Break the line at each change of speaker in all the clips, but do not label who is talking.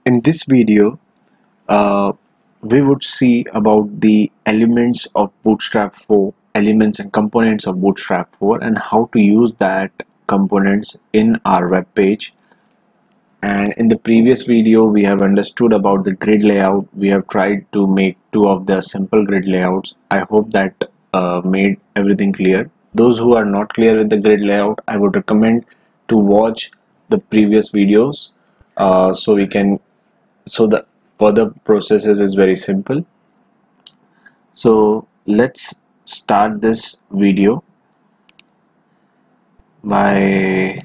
In this video, uh, we would see about the elements of Bootstrap 4, elements and components of Bootstrap 4, and how to use that components in our web page. And in the previous video, we have understood about the grid layout. We have tried to make two of the simple grid layouts. I hope that made everything clear. Those who are not clear with the grid layout, I would recommend to watch the previous videos so we can the further processes is very simple. So let's start this video by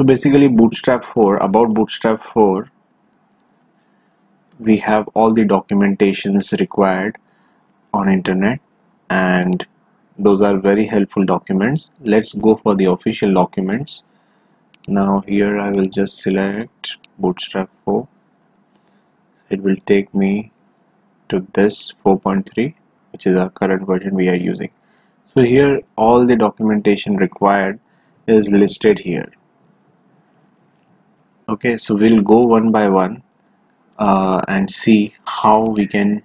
basically Bootstrap 4. About Bootstrap 4, we have all the documentations required on internet, and those are very helpful documents. Let's go for the official documents. Now here I will just select Bootstrap 4. It will take me to this 4.3, which is our current version we are using. So here all the documentation required is listed here. Okay, so we'll go one by one and see how we can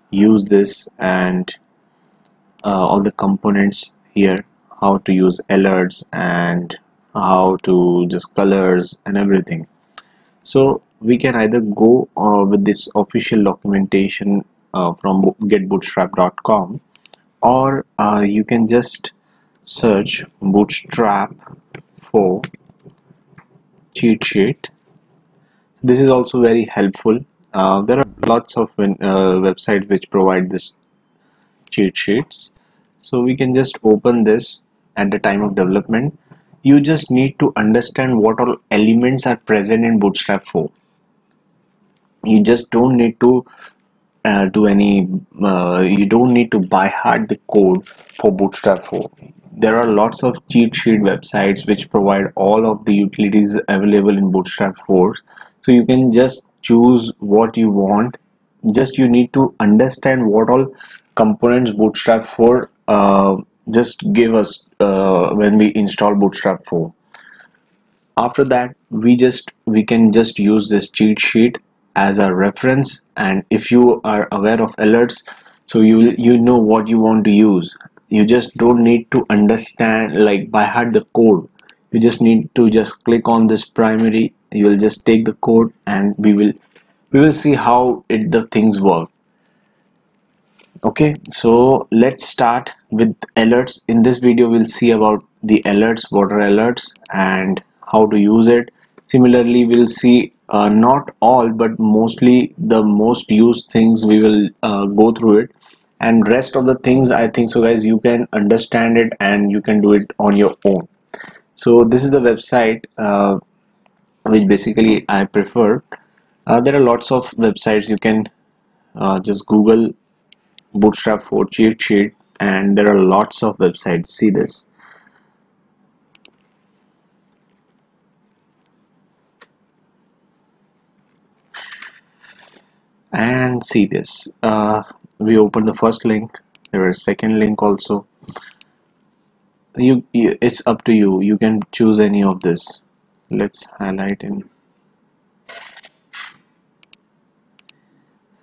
use this and all the components here, how to use alerts and how to just colors and everything. So we can either go with this official documentation from getbootstrap.com, or you can just search Bootstrap 4 cheat sheet. This is also very helpful. There are lots of websites which provide this cheat sheets. So we can just open this at the time of development. You just need to understand what all elements are present in Bootstrap 4. You just don't need to you don't need to by heart the code for Bootstrap 4. There are lots of cheat sheet websites which provide all of the utilities available in Bootstrap 4. So you can just choose what you want. Just you need to understand what all components Bootstrap 4 just give us when we install Bootstrap 4. After that, we can just use this cheat sheet as a reference, and if you are aware of alerts, so you know what you want to use. You just don't need to understand like by heart the code. You just need to just click on this primary. You will just take the code, and we will see how the things work. Okay, so let's start with alerts. In this video we'll see about the alerts, what are alerts and how to use it. Similarly, we'll see not all but mostly the most used things. We will go through it, and rest of the things, I think so guys, you can understand it and you can do it on your own. So this is the website which basically I prefer. There are lots of websites. You can just Google Bootstrap 4 cheat sheet, and there are lots of websites. See this. And see this. We open the first link. There is a second link also. It's up to you. You can choose any of this. Let's highlight in.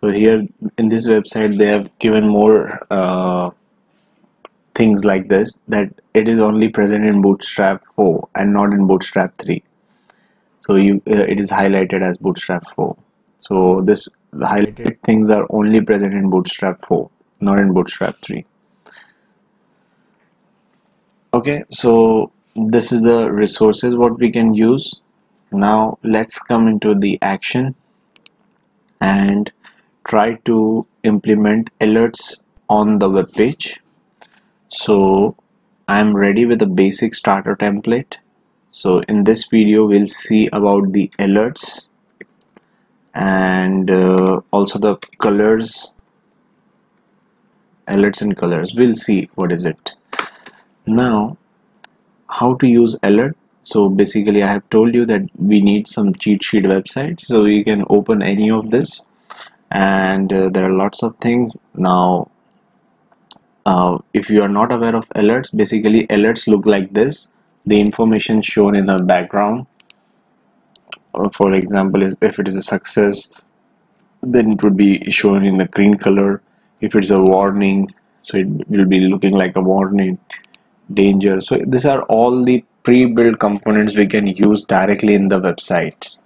So here in this website they have given more things like this, that it is only present in Bootstrap 4 and not in Bootstrap 3. So it is highlighted as Bootstrap 4. So this highlighted things are only present in Bootstrap 4, not in Bootstrap 3. Okay, so this is the resources what we can use. Now let's come into the action and try to implement alerts on the web page. So I'm ready with a basic starter template. So in this video we'll see about the alerts and also the colors, alerts and colors. We'll see what is it. Now how to use alert. So basically I have told you that we need some cheat sheet websites, so you can open any of this, and there are lots of things. Now if you are not aware of alerts, basically alerts look like this. The information shown in the background, For example, if it is a success, then it would be shown in the green color. If it's a warning, so it will be looking like a warning, danger. So these are all the pre-built components we can use directly in the websites.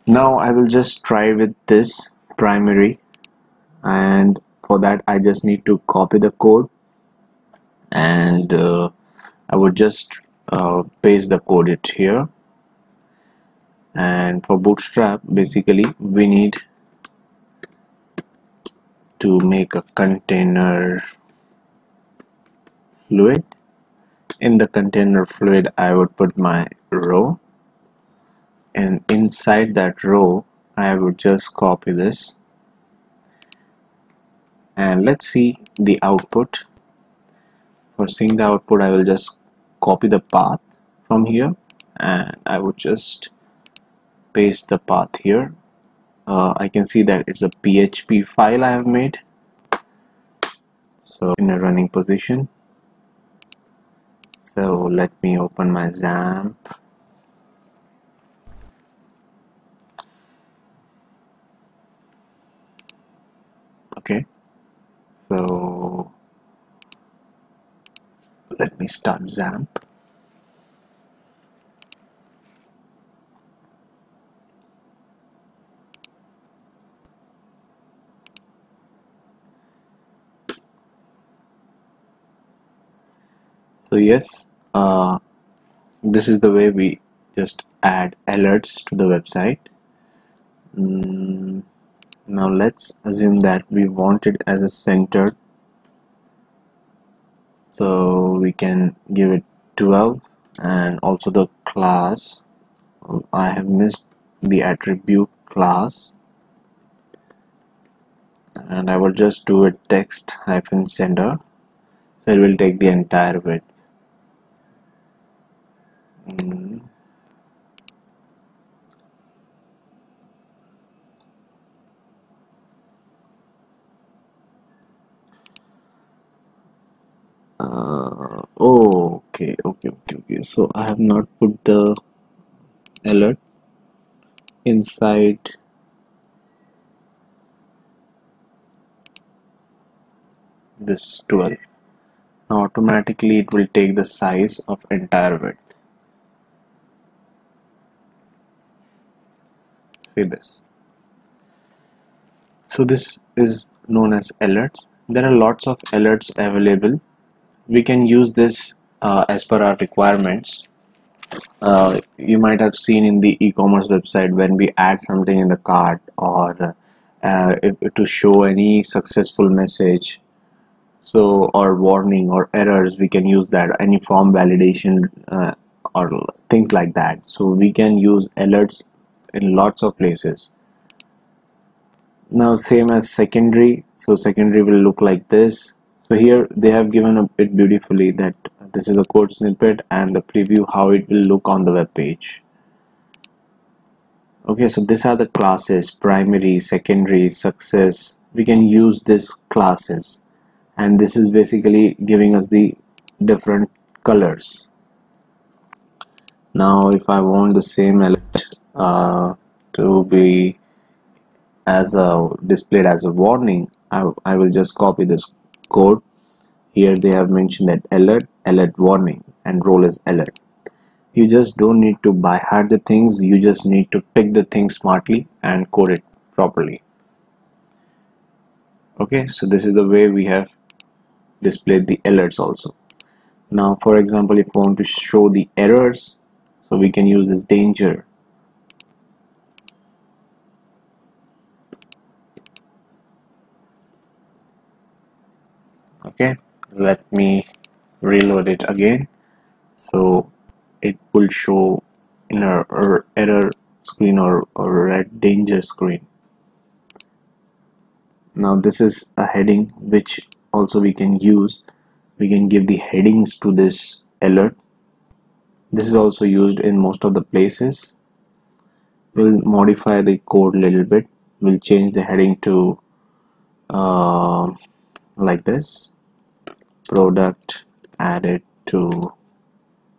Now I will just try with this primary, and for that I just need to copy the code, and I would just paste the code it here. And for Bootstrap, basically we need to make a container fluid. In the container fluid I would put my row, and inside that row I would just copy this, and let's see the output. For seeing the output, I will just copy the path from here, and I would just paste the path here. I can see that it's a PHP file I have made, so in a running position. So let me open my XAMPP. Okay, so let me start XAMPP. So yes, this is the way we just add alerts to the website. Now let's assume that we want it as a centered, so we can give it 12, and also the class. I have missed the attribute class, and I will just do a text hyphen center, so it will take the entire width. Okay. So I have not put the alert inside this 12. Now automatically it will take the size of entire width. See this. So this is known as alerts. There are lots of alerts available. We can use this as per our requirements. You might have seen in the e-commerce website when we add something in the cart, or to show any successful message, so or warning or errors, we can use that. Any form validation or things like that. So we can use alerts in lots of places. Now same as secondary, so secondary will look like this. So here they have given it beautifully that this is a code snippet and the preview how it will look on the web page. Okay, so these are the classes: primary, secondary, success. We can use these classes, and this is basically giving us the different colors. Now if I want the same alert to be as a displayed as a warning, I will just copy this code. Here they have mentioned that alert warning, and role is alert. You just don't need to by heart the things, you just need to pick the things smartly and code it properly. Okay, so this is the way we have displayed the alerts also. Now for example, if we want to show the errors, so we can use this danger. Okay, let me reload it again, so it will show in our error screen or red danger screen. Now this is a heading which also we can use. We can give the headings to this alert. This is also used in most of the places. We'll modify the code a little bit. We'll change the heading to like this: product added to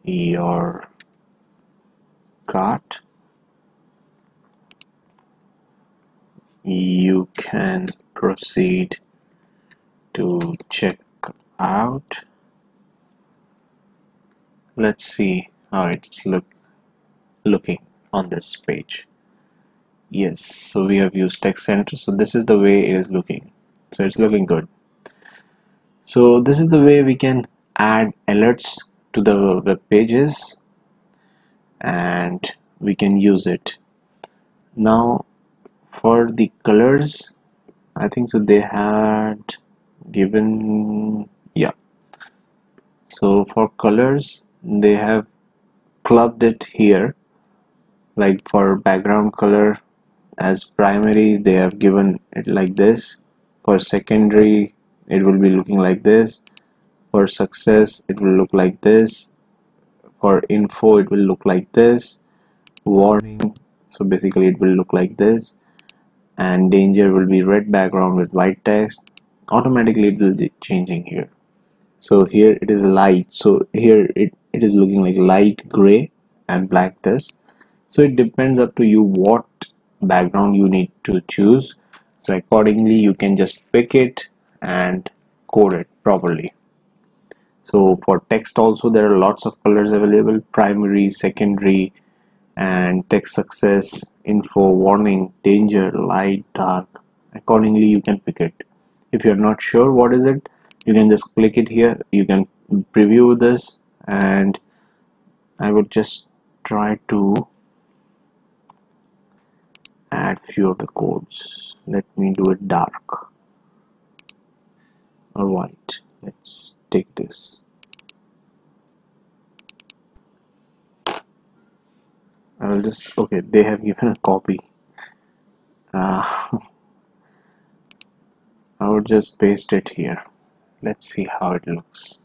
your cart. you can proceed to check out. Let's see how it's looking on this page. Yes, so we have used text center, so this is the way it is looking. So it's looking good. So this is the way we can add alerts to the web pages and we can use it. Now for the colors, I think so they had given, yeah, so for colors they have clubbed it here. Like for background color as primary, they have given it like this. For secondary, it will be looking like this. For success, it will look like this. For info, it will look like this. Warning, so basically it will look like this. And danger will be red background with white text. Automatically it will be changing here. So here it is light, so here it is looking like light gray and black this. So it depends up to you what background you need to choose. So accordingly you can just pick it and code it properly. So for text also there are lots of colors available: primary, secondary, and text success, info, warning, danger, light, dark. Accordingly you can pick it. If you're not sure what is it, you can just click it here. You can preview this, and I would just try to add few of the codes. Let me do it dark or white. Let's take this. I will just, okay, they have given a copy. I would just paste it here. Let's see how it looks.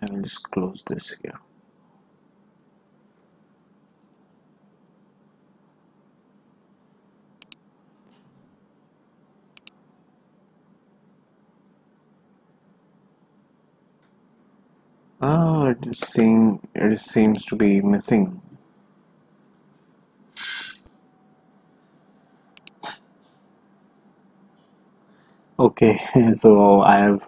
I will just close this here. Oh, it seems to be missing. Okay, so I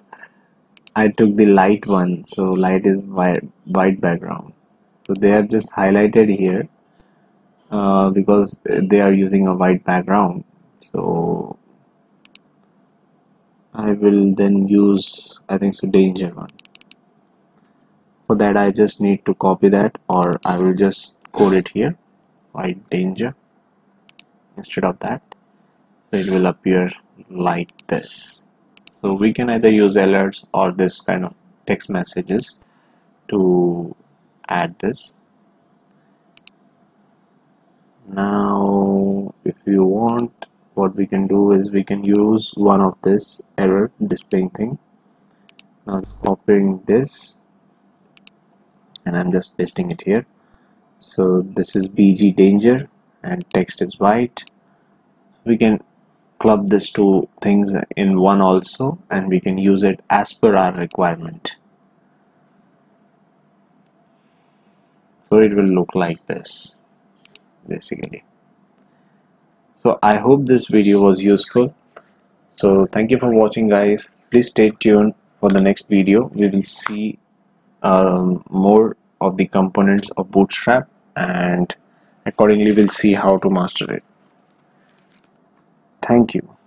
took the light one, so light is white background. So they have just highlighted here because they are using a white background. So I will then use, I think so, danger one. For that I just need to copy that, or I will just code it here, white danger instead of that. So it will appear like this. So we can either use alerts or this kind of text messages to add this. Now if you want, what we can do is we can use one of this error displaying thing. Now it's copying this and I'm just pasting it here. So this is BG danger and text is white. We can club these two things in one also, and we can use it as per our requirement. So it will look like this basically. So I hope this video was useful. So thank you for watching, guys. Please stay tuned for the next video. We will see more of the components of Bootstrap, and accordingly we'll see how to master it. Thank you.